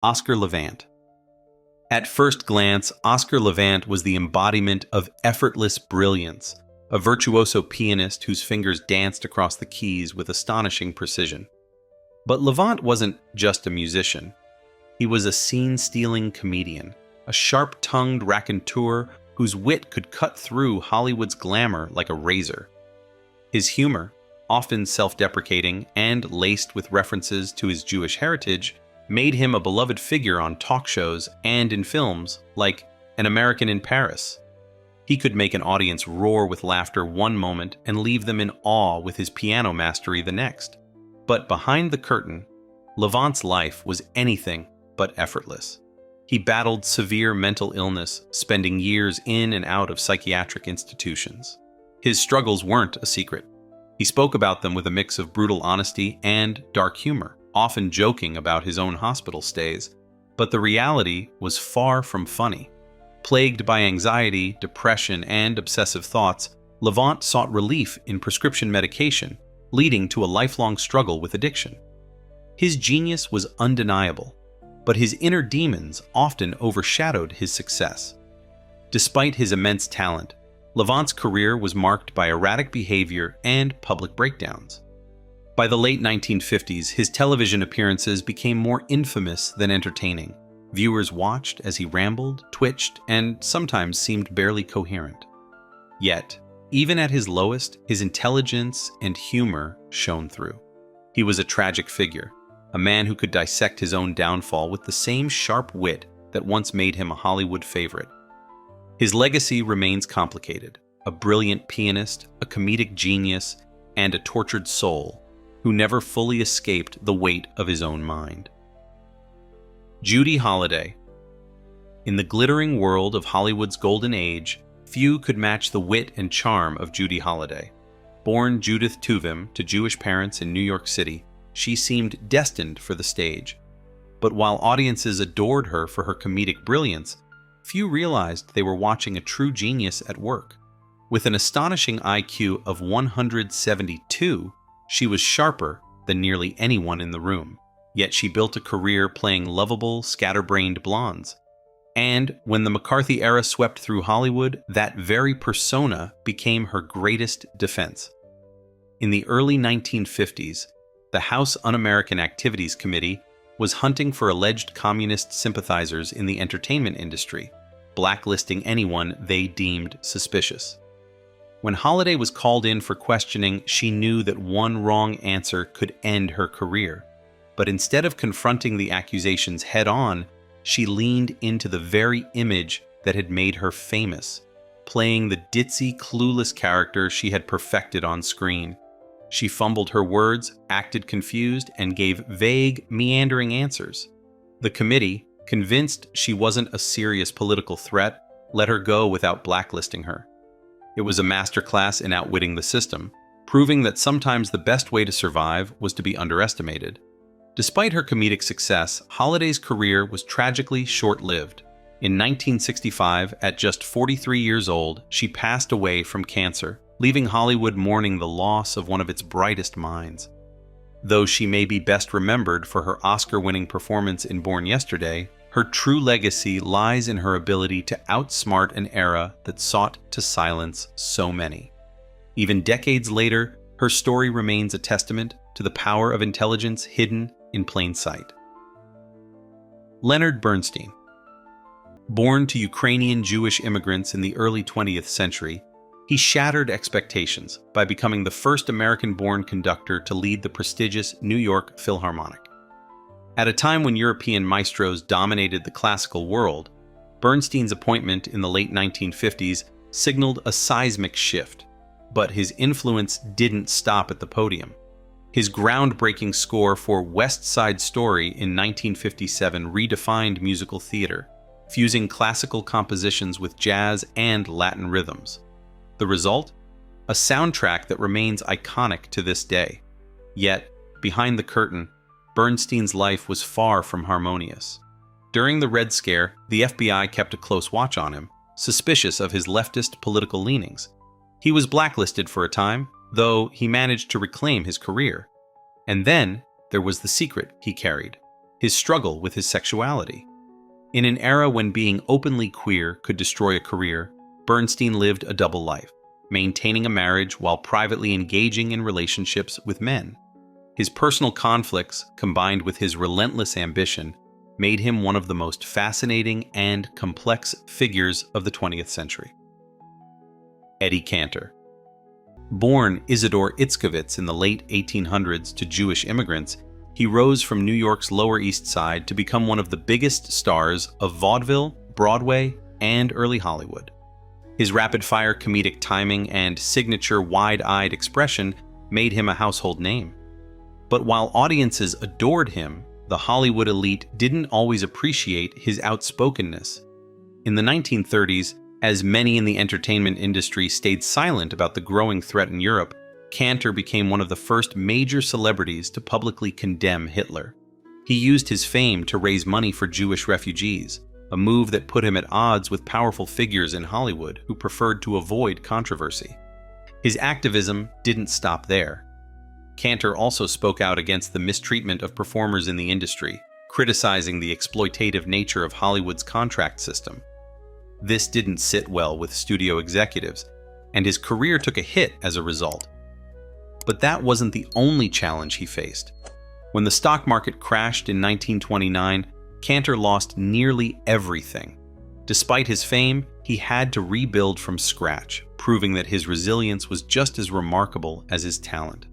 Oscar Levant. At first glance, Oscar Levant was the embodiment of effortless brilliance, a virtuoso pianist whose fingers danced across the keys with astonishing precision. But Levant wasn't just a musician. He was a scene-stealing comedian, a sharp-tongued raconteur whose wit could cut through Hollywood's glamour like a razor. His humor, often self-deprecating and laced with references to his Jewish heritage, made him a beloved figure on talk shows and in films like An American in Paris. He could make an audience roar with laughter one moment and leave them in awe with his piano mastery the next. But behind the curtain, Levant's life was anything but effortless. He battled severe mental illness, spending years in and out of psychiatric institutions. His struggles weren't a secret. He spoke about them with a mix of brutal honesty and dark humor, often joking about his own hospital stays. But the reality was far from funny. Plagued by anxiety, depression, and obsessive thoughts, Levant sought relief in prescription medication, leading to a lifelong struggle with addiction. His genius was undeniable, but his inner demons often overshadowed his success. Despite his immense talent, Levant's career was marked by erratic behavior and public breakdowns. By the late 1950s, his television appearances became more infamous than entertaining. Viewers watched as he rambled, twitched, and sometimes seemed barely coherent. Yet, even at his lowest, his intelligence and humor shone through. He was a tragic figure, a man who could dissect his own downfall with the same sharp wit that once made him a Hollywood favorite. His legacy remains complicated: a brilliant pianist, a comedic genius, and a tortured soul who never fully escaped the weight of his own mind. Judy Holliday. In the glittering world of Hollywood's golden age, few could match the wit and charm of Judy Holliday. Born Judith Tuvim to Jewish parents in New York City, she seemed destined for the stage. But while audiences adored her for her comedic brilliance, few realized they were watching a true genius at work. With an astonishing IQ of 172, she was sharper than nearly anyone in the room. Yet she built a career playing lovable, scatterbrained blondes. And when the McCarthy era swept through Hollywood, that very persona became her greatest defense. In the early 1950s, the House Un-American Activities Committee was hunting for alleged communist sympathizers in the entertainment industry, blacklisting anyone they deemed suspicious. When Holliday was called in for questioning, she knew that one wrong answer could end her career. But instead of confronting the accusations head-on, she leaned into the very image that had made her famous, playing the ditzy, clueless character she had perfected on screen. She fumbled her words, acted confused, and gave vague, meandering answers. The committee, convinced she wasn't a serious political threat, let her go without blacklisting her. It was a masterclass in outwitting the system, proving that sometimes the best way to survive was to be underestimated. Despite her comedic success, Holliday's career was tragically short-lived. In 1965, at just 43 years old, she passed away from cancer, leaving Hollywood mourning the loss of one of its brightest minds. Though she may be best remembered for her Oscar-winning performance in Born Yesterday, her true legacy lies in her ability to outsmart an era that sought to silence so many. Even decades later, her story remains a testament to the power of intelligence hidden in plain sight. Leonard Bernstein. Born to Ukrainian Jewish immigrants in the early 20th century, he shattered expectations by becoming the first American-born conductor to lead the prestigious New York Philharmonic. At a time when European maestros dominated the classical world, Bernstein's appointment in the late 1950s signaled a seismic shift, but his influence didn't stop at the podium. His groundbreaking score for West Side Story in 1957 redefined musical theater, fusing classical compositions with jazz and Latin rhythms. The result? A soundtrack that remains iconic to this day. Yet, behind the curtain, Bernstein's life was far from harmonious. During the Red Scare, the FBI kept a close watch on him, suspicious of his leftist political leanings. He was blacklisted for a time, though he managed to reclaim his career. And then there was the secret he carried: his struggle with his sexuality. In an era when being openly queer could destroy a career, Bernstein lived a double life, maintaining a marriage while privately engaging in relationships with men. His personal conflicts, combined with his relentless ambition, made him one of the most fascinating and complex figures of the 20th century. Eddie Cantor. Born Isidor Itzkovitz in the late 1800s to Jewish immigrants, he rose from New York's Lower East Side to become one of the biggest stars of vaudeville, Broadway, and early Hollywood. His rapid-fire comedic timing and signature wide-eyed expression made him a household name. But while audiences adored him, the Hollywood elite didn't always appreciate his outspokenness. In the 1930s, as many in the entertainment industry stayed silent about the growing threat in Europe, Cantor became one of the first major celebrities to publicly condemn Hitler. He used his fame to raise money for Jewish refugees, a move that put him at odds with powerful figures in Hollywood who preferred to avoid controversy. His activism didn't stop there. Cantor also spoke out against the mistreatment of performers in the industry, criticizing the exploitative nature of Hollywood's contract system. This didn't sit well with studio executives, and his career took a hit as a result. But that wasn't the only challenge he faced. When the stock market crashed in 1929, Cantor lost nearly everything. Despite his fame, he had to rebuild from scratch, proving that his resilience was just as remarkable as his talent.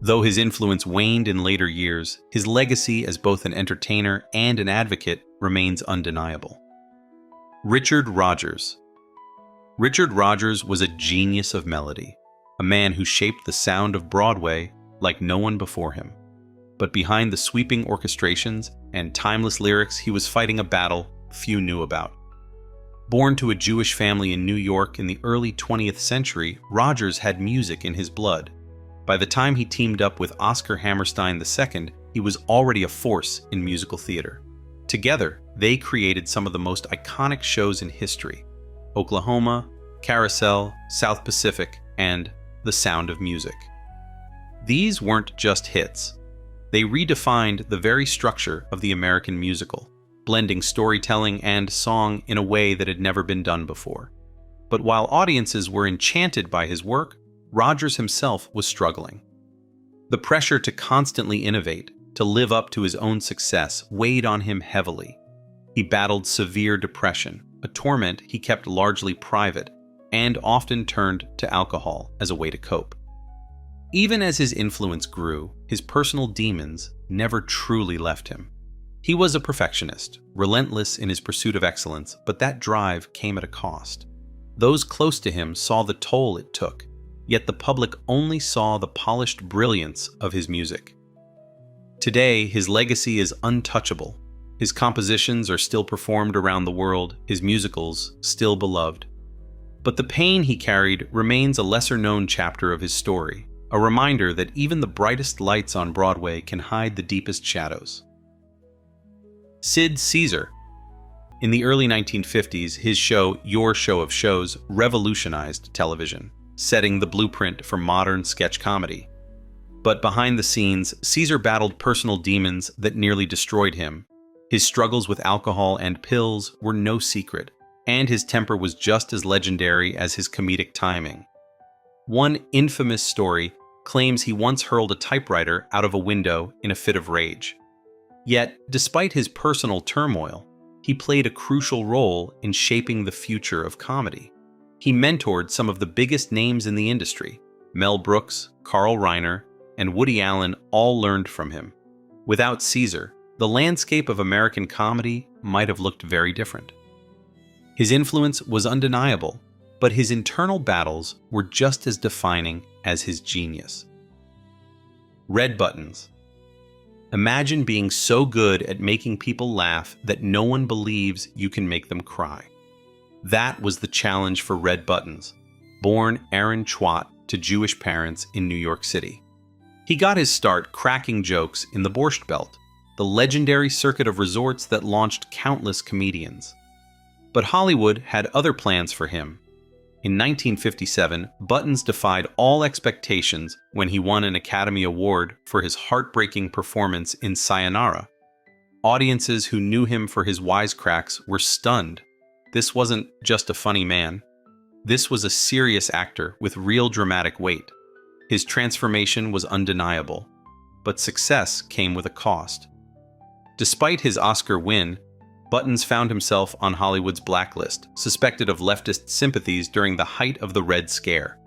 Though his influence waned in later years, his legacy as both an entertainer and an advocate remains undeniable. Richard Rodgers. Richard Rodgers was a genius of melody, a man who shaped the sound of Broadway like no one before him. But behind the sweeping orchestrations and timeless lyrics, he was fighting a battle few knew about. Born to a Jewish family in New York in the early 20th century, Rodgers had music in his blood. By the time he teamed up with Oscar Hammerstein II, he was already a force in musical theater. Together, they created some of the most iconic shows in history: Oklahoma, Carousel, South Pacific, and The Sound of Music. These weren't just hits. They redefined the very structure of the American musical, blending storytelling and song in a way that had never been done before. But while audiences were enchanted by his work, Rodgers himself was struggling. The pressure to constantly innovate, to live up to his own success, weighed on him heavily. He battled severe depression, a torment he kept largely private, and often turned to alcohol as a way to cope. Even as his influence grew, his personal demons never truly left him. He was a perfectionist, relentless in his pursuit of excellence, but that drive came at a cost. Those close to him saw the toll it took, yet the public only saw the polished brilliance of his music. Today, his legacy is untouchable. His compositions are still performed around the world, his musicals still beloved. But the pain he carried remains a lesser-known chapter of his story, a reminder that even the brightest lights on Broadway can hide the deepest shadows. Sid Caesar. In the early 1950s, his show, Your Show of Shows, revolutionized television, setting the blueprint for modern sketch comedy. But behind the scenes, Caesar battled personal demons that nearly destroyed him. His struggles with alcohol and pills were no secret, and his temper was just as legendary as his comedic timing. One infamous story claims he once hurled a typewriter out of a window in a fit of rage. Yet, despite his personal turmoil, he played a crucial role in shaping the future of comedy. He mentored some of the biggest names in the industry. Mel Brooks, Carl Reiner, and Woody Allen all learned from him. Without Caesar, the landscape of American comedy might have looked very different. His influence was undeniable, but his internal battles were just as defining as his genius. Red buttons. Imagine being so good at making people laugh that no one believes you can make them cry. That was the challenge for Red Buttons, born Aaron Chwat to Jewish parents in New York City. He got his start cracking jokes in the Borscht Belt, the legendary circuit of resorts that launched countless comedians. But Hollywood had other plans for him. In 1957, Buttons defied all expectations when he won an Academy Award for his heartbreaking performance in Sayonara. Audiences who knew him for his wisecracks were stunned. This wasn't just a funny man. This was a serious actor with real dramatic weight. His transformation was undeniable, but success came with a cost. Despite his Oscar win, Buttons found himself on Hollywood's blacklist, suspected of leftist sympathies during the height of the Red Scare.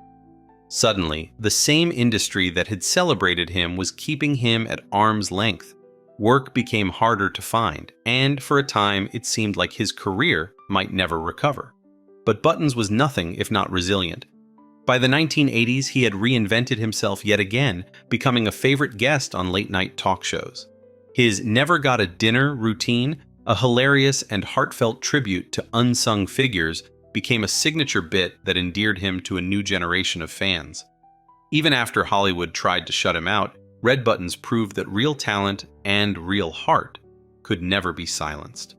Suddenly, the same industry that had celebrated him was keeping him at arm's length. Work became harder to find, and for a time it seemed like his career might never recover. But Buttons was nothing if not resilient. By the 1980s, he had reinvented himself yet again, becoming a favorite guest on late-night talk shows. His Never Got a Dinner routine, a hilarious and heartfelt tribute to unsung figures, became a signature bit that endeared him to a new generation of fans. Even after Hollywood tried to shut him out, Red Buttons proved that real talent and real heart could never be silenced.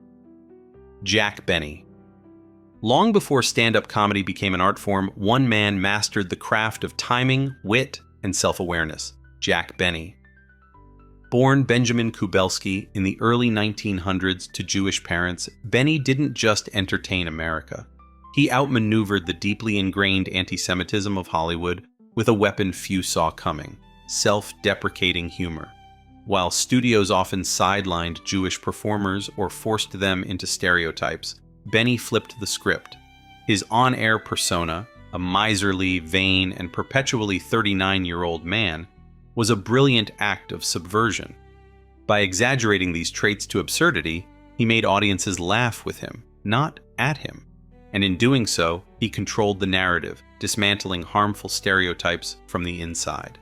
Jack Benny. Long before stand-up comedy became an art form, one man mastered the craft of timing, wit, and self-awareness: Jack Benny. Born Benjamin Kubelski in the early 1900s to Jewish parents, Benny didn't just entertain America. He outmaneuvered the deeply ingrained anti-Semitism of Hollywood with a weapon few saw coming: self-deprecating humor. While studios often sidelined Jewish performers or forced them into stereotypes, Benny flipped the script. His on-air persona, a miserly, vain, and perpetually 39-year-old man, was a brilliant act of subversion. By exaggerating these traits to absurdity, he made audiences laugh with him, not at him. And in doing so, he controlled the narrative, dismantling harmful stereotypes from the inside.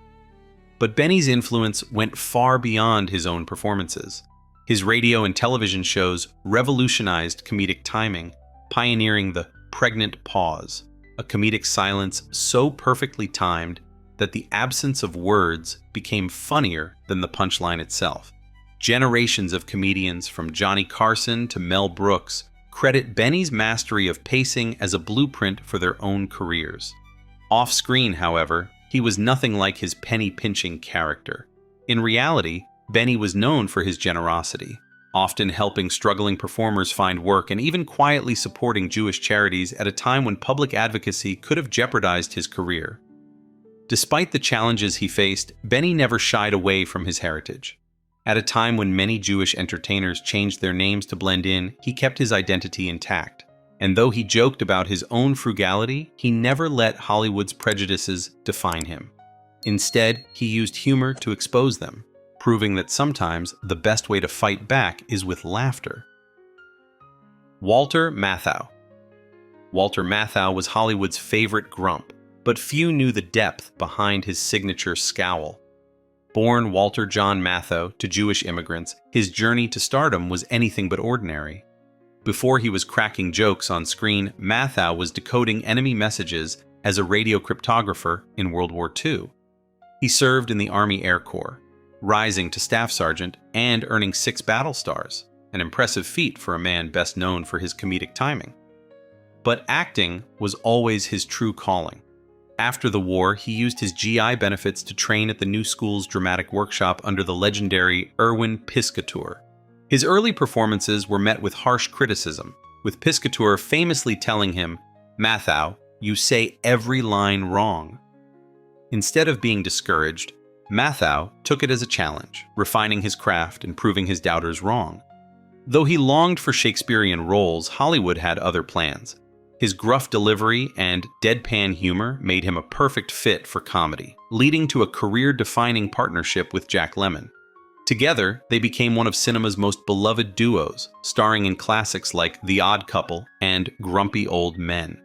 But Benny's influence went far beyond his own performances. His radio and television shows revolutionized comedic timing, pioneering the pregnant pause, a comedic silence so perfectly timed that the absence of words became funnier than the punchline itself. Generations of comedians, from Johnny Carson to Mel Brooks, credit Benny's mastery of pacing as a blueprint for their own careers. Off-screen, however, he was nothing like his penny-pinching character. In reality, Benny was known for his generosity, often helping struggling performers find work and even quietly supporting Jewish charities at a time when public advocacy could have jeopardized his career. Despite the challenges he faced, Benny never shied away from his heritage. At a time when many Jewish entertainers changed their names to blend in, he kept his identity intact. And though he joked about his own frugality, he never let Hollywood's prejudices define him. Instead, he used humor to expose them, proving that sometimes the best way to fight back is with laughter. Walter Matthau. Walter Matthau was Hollywood's favorite grump, but few knew the depth behind his signature scowl. Born Walter John Matthau to Jewish immigrants, his journey to stardom was anything but ordinary. Before he was cracking jokes on screen, Matthau was decoding enemy messages as a radio cryptographer in World War II. He served in the Army Air Corps, rising to staff sergeant and earning 6 battle stars, an impressive feat for a man best known for his comedic timing. But acting was always his true calling. After the war, he used his GI benefits to train at the New School's dramatic workshop under the legendary Erwin Piscator. His early performances were met with harsh criticism, with Piscator famously telling him, "Matthau, you say every line wrong." Instead of being discouraged, Matthau took it as a challenge, refining his craft and proving his doubters wrong. Though he longed for Shakespearean roles, Hollywood had other plans. His gruff delivery and deadpan humor made him a perfect fit for comedy, leading to a career-defining partnership with Jack Lemmon. Together, they became one of cinema's most beloved duos, starring in classics like The Odd Couple and Grumpy Old Men.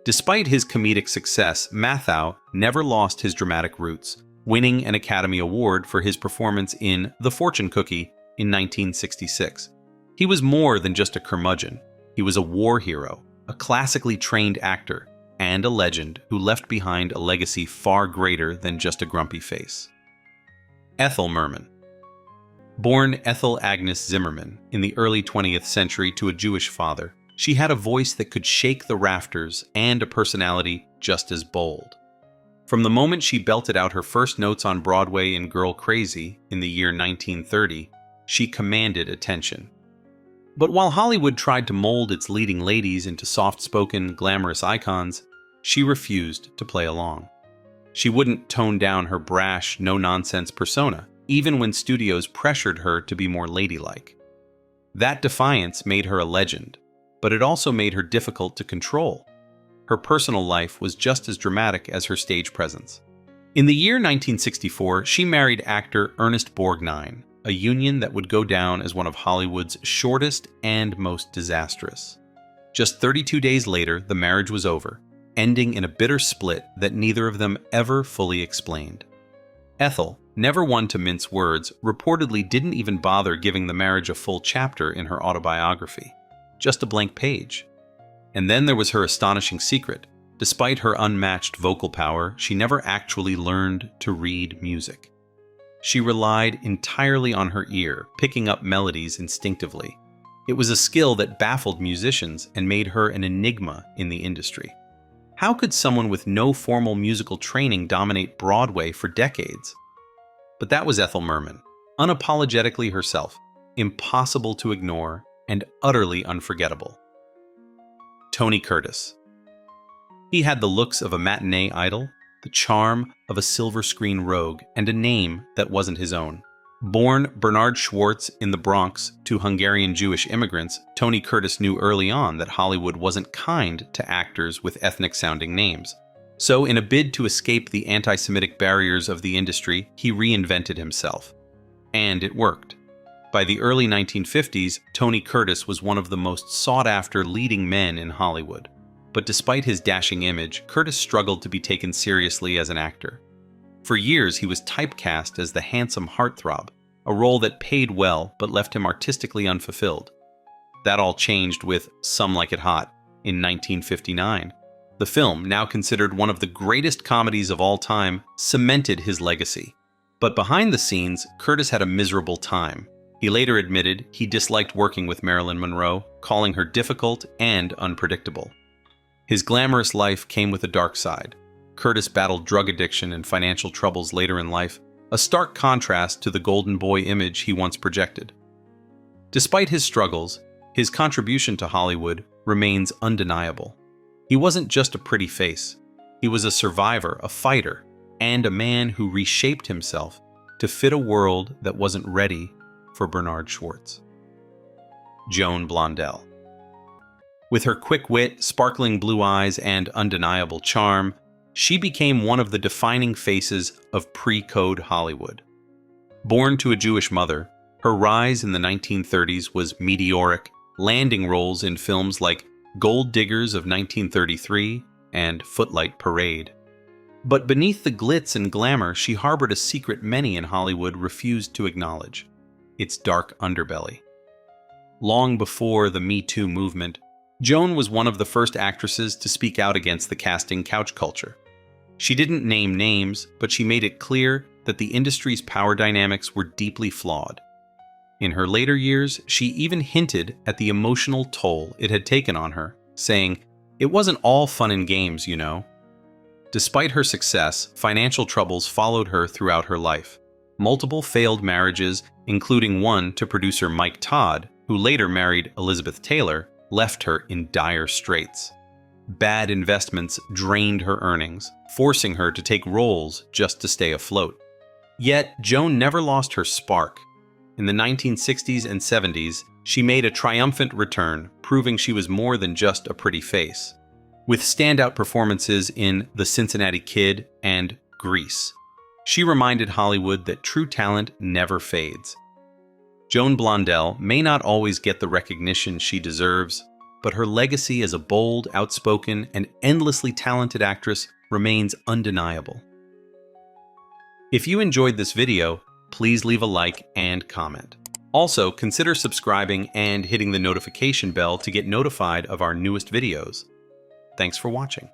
Despite his comedic success, Matthau never lost his dramatic roots, winning an Academy Award for his performance in The Fortune Cookie in 1966. He was more than just a curmudgeon. He was a war hero, a classically trained actor, and a legend who left behind a legacy far greater than just a grumpy face. Ethel Merman. Born Ethel Agnes Zimmerman in the early 20th century to a Jewish father, she had a voice that could shake the rafters and a personality just as bold. From the moment she belted out her first notes on Broadway in Girl Crazy in the year 1930, she commanded attention. But while Hollywood tried to mold its leading ladies into soft-spoken, glamorous icons, she refused to play along. She wouldn't tone down her brash, no-nonsense persona, even when studios pressured her to be more ladylike. That defiance made her a legend, but it also made her difficult to control. Her personal life was just as dramatic as her stage presence. In the year 1964, she married actor Ernest Borgnine, a union that would go down as one of Hollywood's shortest and most disastrous. Just 32 days later, the marriage was over, ending in a bitter split that neither of them ever fully explained. Ethel, never one to mince words, reportedly didn't even bother giving the marriage a full chapter in her autobiography, just a blank page. And then there was her astonishing secret. Despite her unmatched vocal power, she never actually learned to read music. She relied entirely on her ear, picking up melodies instinctively. It was a skill that baffled musicians and made her an enigma in the industry. How could someone with no formal musical training dominate Broadway for decades? But that was Ethel Merman, unapologetically herself, impossible to ignore, and utterly unforgettable. Tony Curtis. He had the looks of a matinee idol, the charm of a silver screen rogue, and a name that wasn't his own. Born Bernard Schwartz in the Bronx to Hungarian Jewish immigrants, Tony Curtis knew early on that Hollywood wasn't kind to actors with ethnic-sounding names. So, in a bid to escape the anti-Semitic barriers of the industry, he reinvented himself. And it worked. By the early 1950s, Tony Curtis was one of the most sought-after leading men in Hollywood. But despite his dashing image, Curtis struggled to be taken seriously as an actor. For years, he was typecast as the handsome heartthrob, a role that paid well but left him artistically unfulfilled. That all changed with Some Like It Hot in 1959. The film, now considered one of the greatest comedies of all time, cemented his legacy. But behind the scenes, Curtis had a miserable time. He later admitted he disliked working with Marilyn Monroe, calling her difficult and unpredictable. His glamorous life came with a dark side. Curtis battled drug addiction and financial troubles later in life, a stark contrast to the golden boy image he once projected. Despite his struggles, his contribution to Hollywood remains undeniable. He wasn't just a pretty face. He was a survivor, a fighter, and a man who reshaped himself to fit a world that wasn't ready for Bernard Schwartz. Joan Blondell. With her quick wit, sparkling blue eyes, and undeniable charm, she became one of the defining faces of pre-code Hollywood. Born to a Jewish mother, her rise in the 1930s was meteoric, landing roles in films like Gold Diggers of 1933 and Footlight Parade. But beneath the glitz and glamour, she harbored a secret many in Hollywood refused to acknowledge: its dark underbelly. Long before the Me Too movement, Joan was one of the first actresses to speak out against the casting couch culture. She didn't name names, but she made it clear that the industry's power dynamics were deeply flawed. In her later years, she even hinted at the emotional toll it had taken on her, saying, "It wasn't all fun and games, you know." Despite her success, financial troubles followed her throughout her life. Multiple failed marriages, including one to producer Mike Todd, who later married Elizabeth Taylor, left her in dire straits. Bad investments drained her earnings, forcing her to take roles just to stay afloat. Yet, Joan never lost her spark. In the 1960s and 70s, she made a triumphant return, proving she was more than just a pretty face. With standout performances in The Cincinnati Kid and Grease, she reminded Hollywood that true talent never fades. Joan Blondell may not always get the recognition she deserves, but her legacy as a bold, outspoken, and endlessly talented actress remains undeniable. If you enjoyed this video, please leave a like and comment. Also, consider subscribing and hitting the notification bell to get notified of our newest videos. Thanks for watching.